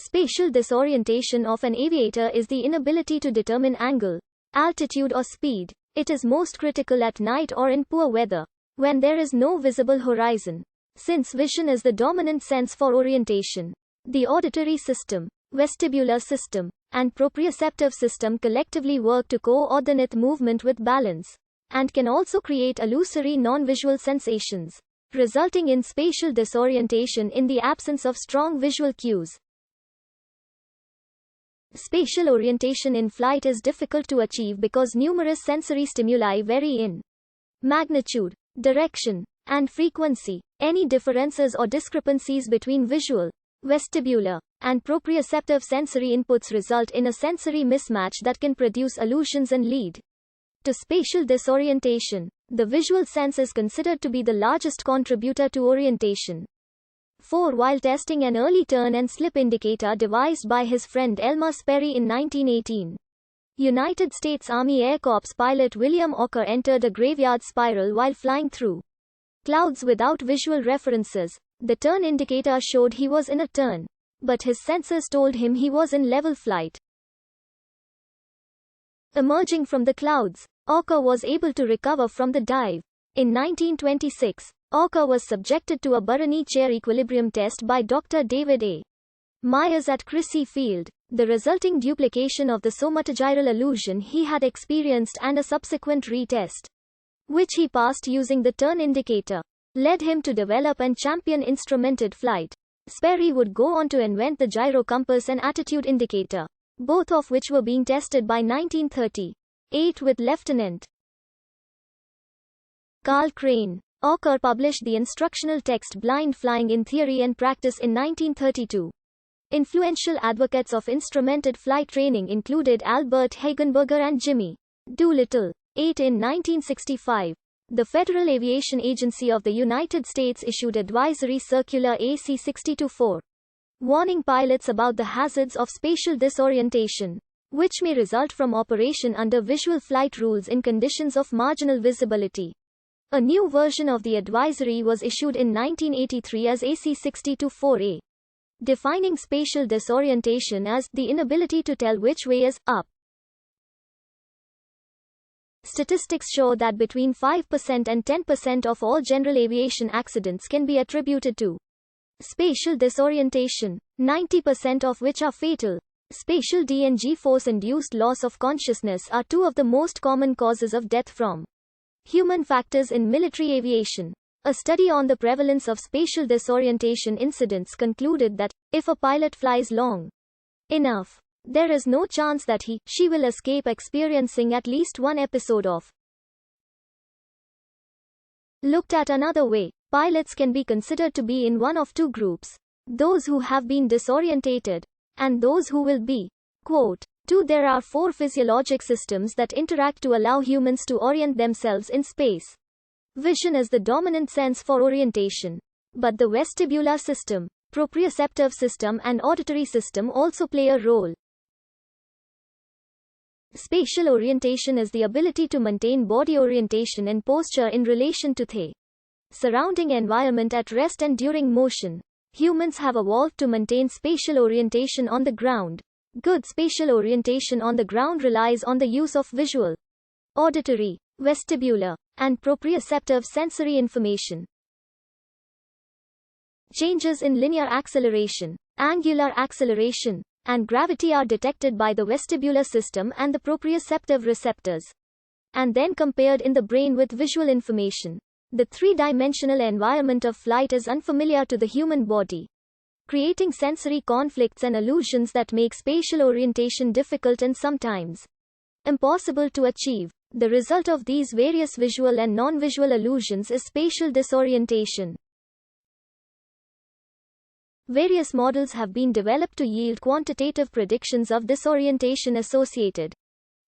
Spatial disorientation of an aviator is the inability to determine angle, altitude or speed. It is most critical at night or in poor weather, when there is no visible horizon. Since vision is the dominant sense for orientation, the auditory system, vestibular system, and proprioceptive system collectively work to coordinate movement with balance, and can also create illusory non-visual sensations, resulting in spatial disorientation in the absence of strong visual cues. Spatial orientation in flight is difficult to achieve because numerous sensory stimuli vary in magnitude, direction, and frequency. Any differences or discrepancies between visual, vestibular, and proprioceptive sensory inputs result in a sensory mismatch that can produce illusions and lead to spatial disorientation. The visual sense is considered to be the largest contributor to orientation. While testing an early turn and slip indicator devised by his friend Elmer Sperry in 1918, United States Army Air Corps pilot William Ocker entered a graveyard spiral while flying through clouds without visual references. The turn indicator showed he was in a turn, but his sensors told him he was in level flight. Emerging from the clouds, Ocker was able to recover from the dive. In 1926, Ocker was subjected to a Burani chair equilibrium test by Dr. David A. Myers at Crissy Field. The resulting duplication of the somatogyral illusion he had experienced and a subsequent retest, which he passed using the turn indicator, led him to develop and champion instrumented flight. Sperry would go on to invent the gyro compass and attitude indicator, both of which were being tested by 1938 with Lieutenant Carl Crane. Ocker published the instructional text Blind Flying in Theory and Practice in 1932. Influential advocates of instrumented flight training included Albert Hagenberger and Jimmy Doolittle. In 1965, the Federal Aviation Agency of the United States issued Advisory Circular AC 62-4, warning pilots about the hazards of spatial disorientation, which may result from operation under visual flight rules in conditions of marginal visibility. A new version of the advisory was issued in 1983 as AC 62-4A, defining spatial disorientation as the inability to tell which way is up. Statistics show that between 5% and 10% of all general aviation accidents can be attributed to spatial disorientation, 90% of which are fatal. Spatial DNG force-induced loss of consciousness are two of the most common causes of death from human factors in military aviation. A study on the prevalence of spatial disorientation incidents concluded that, if a pilot flies long enough, there is no chance that she will escape experiencing at least one episode of. Looked at another way, pilots can be considered to be in one of two groups: those who have been disorientated, and those who will be. Quote, 2. There are 4 physiologic systems that interact to allow humans to orient themselves in space. Vision is the dominant sense for orientation, but the vestibular system, proprioceptive system and auditory system also play a role. Spatial orientation is the ability to maintain body orientation and posture in relation to the surrounding environment at rest and during motion. Humans have evolved to maintain spatial orientation on the ground. Good spatial orientation on the ground relies on the use of visual, auditory, vestibular, and proprioceptive sensory information. Changes in linear acceleration, angular acceleration, and gravity are detected by the vestibular system and the proprioceptive receptors, and then compared in the brain with visual information. The three-dimensional environment of flight is unfamiliar to the human body, creating sensory conflicts and illusions that make spatial orientation difficult and sometimes impossible to achieve. The result of these various visual and non-visual illusions is spatial disorientation. Various models have been developed to yield quantitative predictions of disorientation associated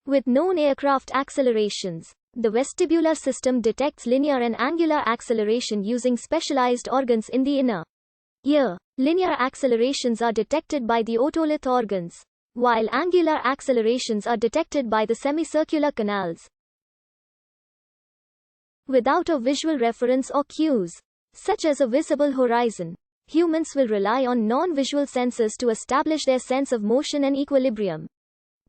with known aircraft accelerations. The vestibular system detects linear and angular acceleration using specialized organs in the inner ear. Linear accelerations are detected by the otolith organs, while angular accelerations are detected by the semicircular canals. Without a visual reference or cues, such as a visible horizon, humans will rely on non-visual senses to establish their sense of motion and equilibrium.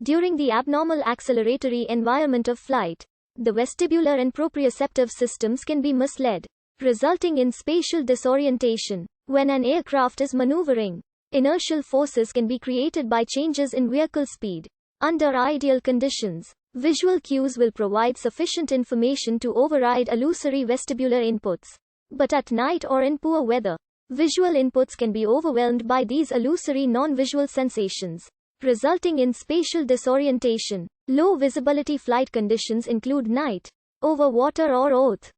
During the abnormal acceleratory environment of flight, the vestibular and proprioceptive systems can be misled, resulting in spatial disorientation. When an aircraft is maneuvering, inertial forces can be created by changes in vehicle speed. Under ideal conditions, visual cues will provide sufficient information to override illusory vestibular inputs. But at night or in poor weather, visual inputs can be overwhelmed by these illusory non-visual sensations, resulting in spatial disorientation. Low visibility flight conditions include night, over water or earth,